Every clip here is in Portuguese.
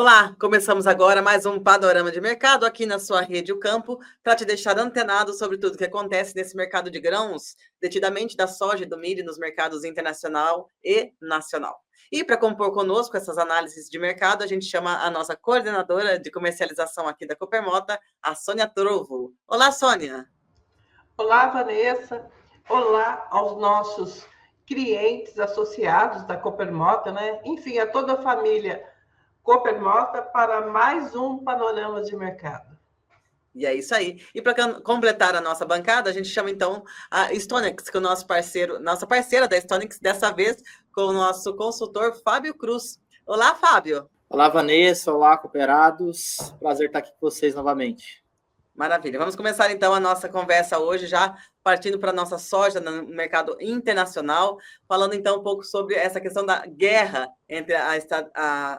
Olá, começamos agora mais um panorama de mercado aqui na sua rede O Campo, para te deixar antenado sobre tudo que acontece nesse mercado de grãos, detidamente da soja e do milho nos mercados internacional e nacional. E para compor conosco essas análises de mercado, a gente chama a nossa coordenadora de comercialização aqui da Coopermota, a Sônia Trovo. Olá, Sônia. Olá, Vanessa. Olá aos nossos clientes associados da Coopermota, né? Enfim, a toda a família Coopermota para mais um panorama de mercado. E é isso aí. E para completar a nossa bancada, a gente chama então a Stonex, que é o nosso parceiro, nossa parceira da Stonex, dessa vez com o nosso consultor Fábio Cruz. Olá, Fábio. Olá, Vanessa. Olá, cooperados. Prazer estar aqui com vocês novamente. Maravilha. Vamos começar então a nossa conversa hoje, já partindo para a nossa soja no mercado internacional, falando então um pouco sobre essa questão da guerra entre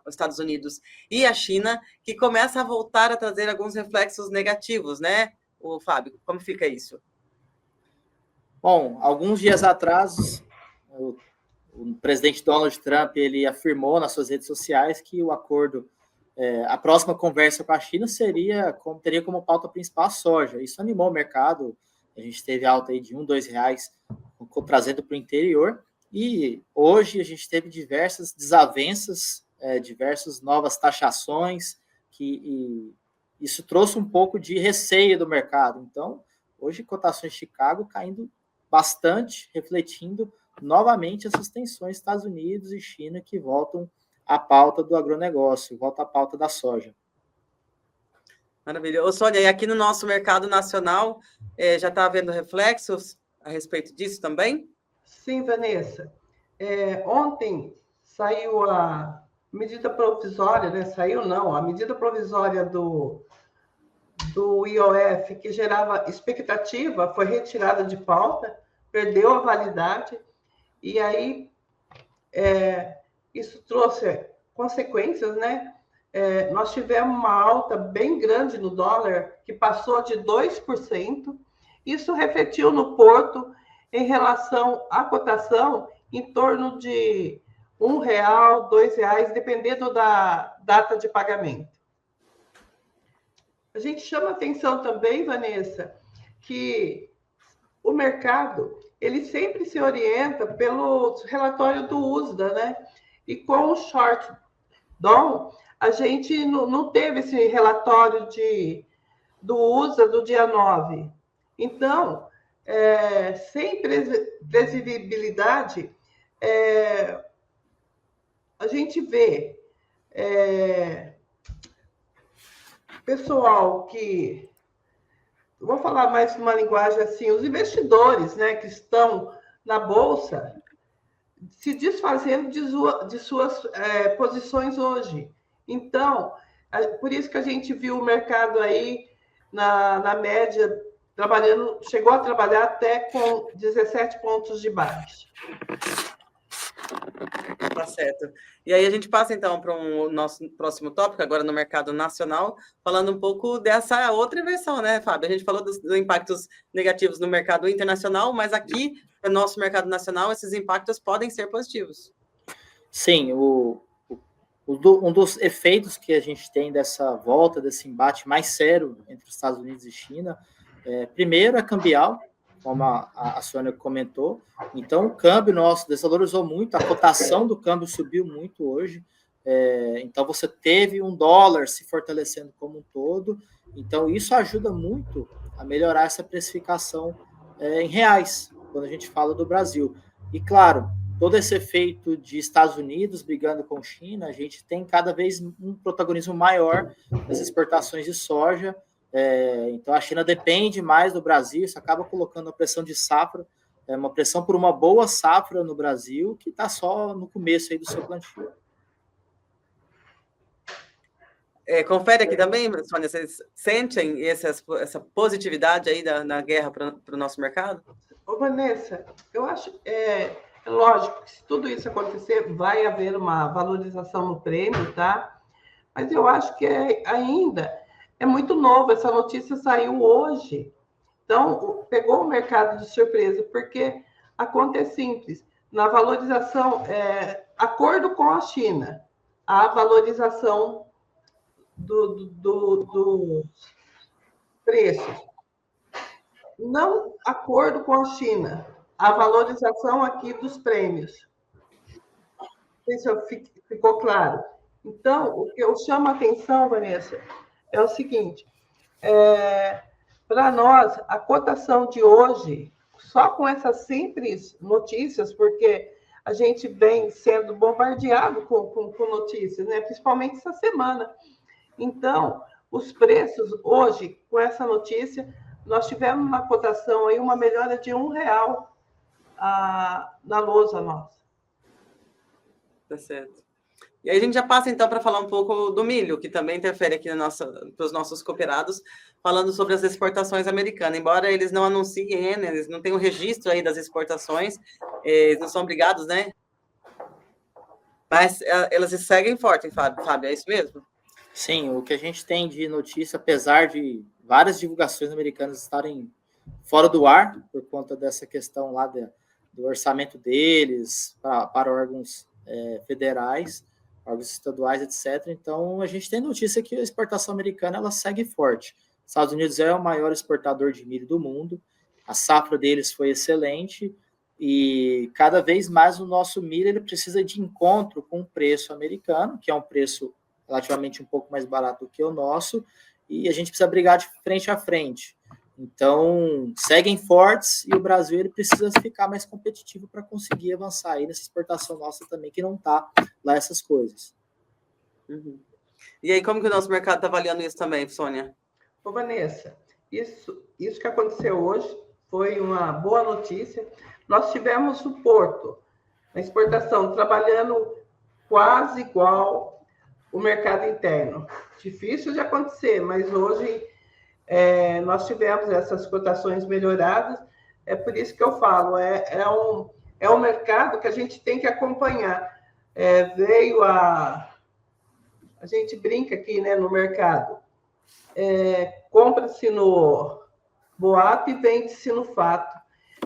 os Estados Unidos e a China, que começa a voltar a trazer alguns reflexos negativos, né, o Fábio? Como fica isso? Bom, alguns dias atrás, o presidente Donald Trump ele afirmou nas suas redes sociais que o acordo, a próxima conversa com a China teria como pauta principal a soja. Isso animou o mercado. A gente teve alta aí de R$ 1, R$ 2, trazendo para o interior. E hoje a gente teve diversas desavenças, diversas novas taxações, e isso trouxe um pouco de receio do mercado. Então, hoje cotações de Chicago caindo bastante, refletindo novamente essas tensões Estados Unidos e China que voltam à pauta do agronegócio, volta à pauta da soja. Maravilha. Ô, Sônia, e aqui no nosso mercado nacional, já está havendo reflexos a respeito disso também? Sim, Vanessa. Ontem saiu a medida provisória, né? Saiu não, a medida provisória do IOF, que gerava expectativa, foi retirada de pauta, perdeu a validade, e aí isso trouxe consequências, né? Nós tivemos uma alta bem grande no dólar, que passou de 2%. Isso refletiu no porto em relação à cotação em torno de R$ 1, R$ 2, dependendo da data de pagamento. A gente chama atenção também, Vanessa, que o mercado ele sempre se orienta pelo relatório do USDA, né? E com o short Dom, a gente não teve esse relatório do USDA do dia 9. Então, sem previsibilidade, a gente vê pessoal que... Vou falar mais uma linguagem assim, os investidores, né, que estão na Bolsa se desfazendo de suas posições hoje. Então, por isso que a gente viu o mercado aí, na média, chegou a trabalhar até com 17 pontos de baixa. Tá certo. E aí a gente passa, então, para o nosso próximo tópico, agora no mercado nacional, falando um pouco dessa outra inversão, né, Fábio? A gente falou dos impactos negativos no mercado internacional, mas aqui, no nosso mercado nacional, esses impactos podem ser positivos. Sim, um dos efeitos que a gente tem dessa volta, desse embate mais sério entre os Estados Unidos e China, primeiro é cambial, como a Sônia comentou. Então, o câmbio nosso desvalorizou muito, a cotação do câmbio subiu muito hoje. Então, você teve um dólar se fortalecendo como um todo. Então, isso ajuda muito a melhorar essa precificação em reais, quando a gente fala do Brasil. E, claro, todo esse efeito de Estados Unidos brigando com China, a gente tem cada vez um protagonismo maior nas exportações de soja. Então, a China depende mais do Brasil, isso acaba colocando uma pressão de safra, uma pressão por uma boa safra no Brasil, que está só no começo aí do seu plantio. Confere aqui também, Sônia, vocês sentem essa positividade aí na guerra para o nosso mercado? Ô, Vanessa, eu acho lógico que se tudo isso acontecer, vai haver uma valorização no prêmio, tá? Mas eu acho que ainda é muito novo, essa notícia saiu hoje. Então, pegou o mercado de surpresa, porque a conta é simples. Na valorização, acordo com a China, a valorização dos preços. Não acordo com a China, a valorização aqui dos prêmios. Não sei se ficou claro. Então, o que eu chamo a atenção, Vanessa, é o seguinte: para nós, a cotação de hoje, só com essas simples notícias, porque a gente vem sendo bombardeado com notícias, né? Principalmente essa semana. Então, os preços hoje, com essa notícia, nós tivemos uma cotação aí, uma melhora de R$1 na lousa nossa. Tá certo. E aí a gente já passa, então, para falar um pouco do milho, que também interfere aqui para os nossos cooperados, falando sobre as exportações americanas. Embora eles não anunciem, né, eles não têm o registro aí das exportações, eles não são obrigados, né? Mas elas seguem forte, Fábio, é isso mesmo? Sim, o que a gente tem de notícia, apesar de várias divulgações americanas estarem fora do ar, por conta dessa questão lá do orçamento deles, para órgãos federais, órgãos estaduais, etc. Então, a gente tem notícia que a exportação americana ela segue forte. Os Estados Unidos é o maior exportador de milho do mundo, a safra deles foi excelente, e cada vez mais o nosso milho ele precisa de encontro com o preço americano, que é um preço relativamente um pouco mais barato do que o nosso, e a gente precisa brigar de frente a frente. Então, seguem fortes e o Brasil ele precisa ficar mais competitivo para conseguir avançar aí nessa exportação nossa também, que não está lá essas coisas. Uhum. E aí, como que o nosso mercado está avaliando isso também, Sônia? Ô, Vanessa, isso que aconteceu hoje foi uma boa notícia. Nós tivemos o Porto, a exportação, trabalhando quase igual o mercado interno. Difícil de acontecer, mas hoje nós tivemos essas cotações melhoradas. É por isso que eu falo, é um mercado que a gente tem que acompanhar. A gente brinca aqui, né, no mercado. Compra-se no boato e vende-se no fato.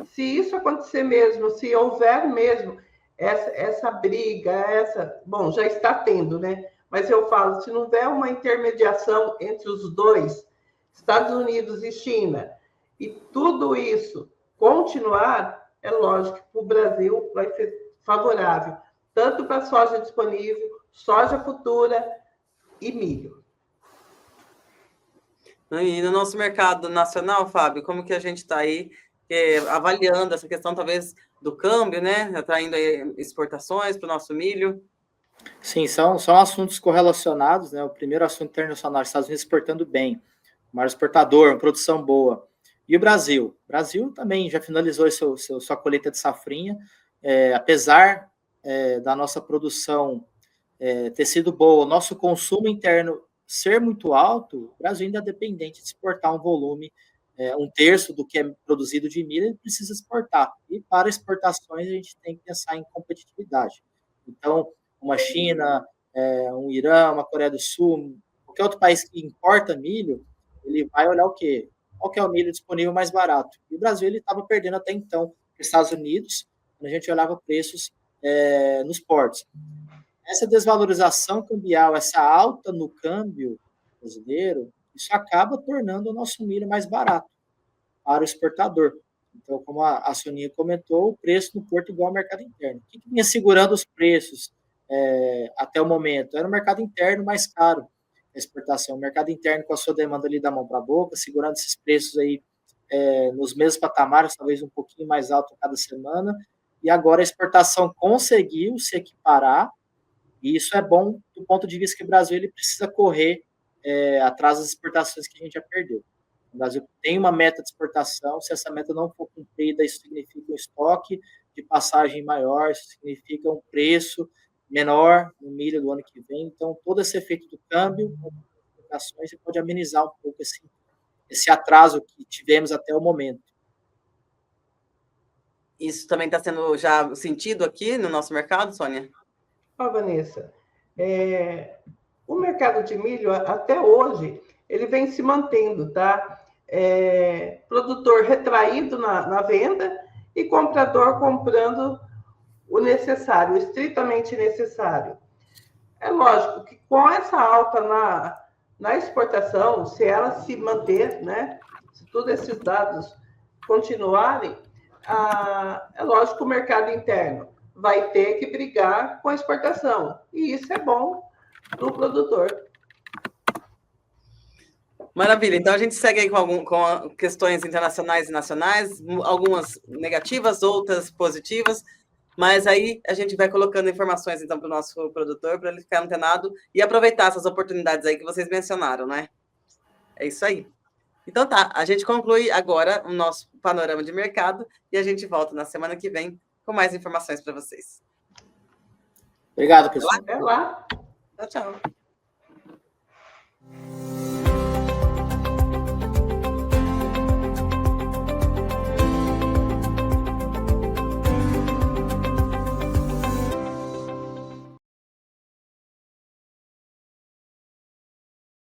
Se isso acontecer mesmo, se houver mesmo essa briga, bom, já está tendo, né? Mas eu falo, se não houver uma intermediação entre os dois, Estados Unidos e China, e tudo isso continuar, é lógico que o Brasil vai ser favorável, tanto para soja disponível, soja futura e milho. E no nosso mercado nacional, Fábio, como que a gente está aí avaliando essa questão, talvez, do câmbio, né? Atraindo aí exportações para o nosso milho? Sim, são assuntos correlacionados, né? O primeiro assunto internacional, Estados Unidos exportando bem, o maior exportador, uma produção boa. E o Brasil? O Brasil também já finalizou sua colheita de safrinha, apesar da nossa produção ter sido boa, o nosso consumo interno ser muito alto, o Brasil ainda é dependente de exportar um volume, 1/3 do que é produzido de milho, ele precisa exportar. E para exportações, a gente tem que pensar em competitividade. Então, uma China, um Irã, uma Coreia do Sul, qualquer outro país que importa milho, ele vai olhar o quê? Qual que é o milho disponível mais barato? E o Brasil estava perdendo até então para os Estados Unidos, quando a gente olhava preços nos portos. Essa desvalorização cambial, essa alta no câmbio brasileiro, isso acaba tornando o nosso milho mais barato para o exportador. Então, como a Soninha comentou, o preço no porto igual ao mercado interno. O que vinha segurando os preços até o momento? Era o mercado interno mais caro, a exportação. O mercado interno com a sua demanda ali da mão para a boca, segurando esses preços aí nos mesmos patamares, talvez um pouquinho mais alto cada semana. E agora a exportação conseguiu se equiparar, e isso é bom do ponto de vista que o Brasil ele precisa correr atrás das exportações que a gente já perdeu. O Brasil tem uma meta de exportação, se essa meta não for cumprida, isso significa um estoque de passagem maior, isso significa um preço menor no milho do ano que vem. Então, todo esse efeito do câmbio, exportações, pode amenizar um pouco esse atraso que tivemos até o momento. Isso também está sendo já sentido aqui no nosso mercado, Sônia? Vanessa, o mercado de milho, até hoje, ele vem se mantendo, tá? Produtor retraído na venda e comprador comprando o necessário, o estritamente necessário. É lógico que com essa alta na exportação, se ela se manter, né? Se todos esses dados continuarem, é lógico que o mercado interno vai ter que brigar com a exportação. E isso é bom para o produtor. Maravilha. Então, a gente segue aí com questões internacionais e nacionais, algumas negativas, outras positivas, mas aí a gente vai colocando informações, então, para o nosso produtor, para ele ficar antenado e aproveitar essas oportunidades aí que vocês mencionaram, né? É isso aí. Então, tá. A gente conclui agora o nosso panorama de mercado e a gente volta na semana que vem com mais informações para vocês. Obrigado, pessoal. Até lá. Tchau, tchau.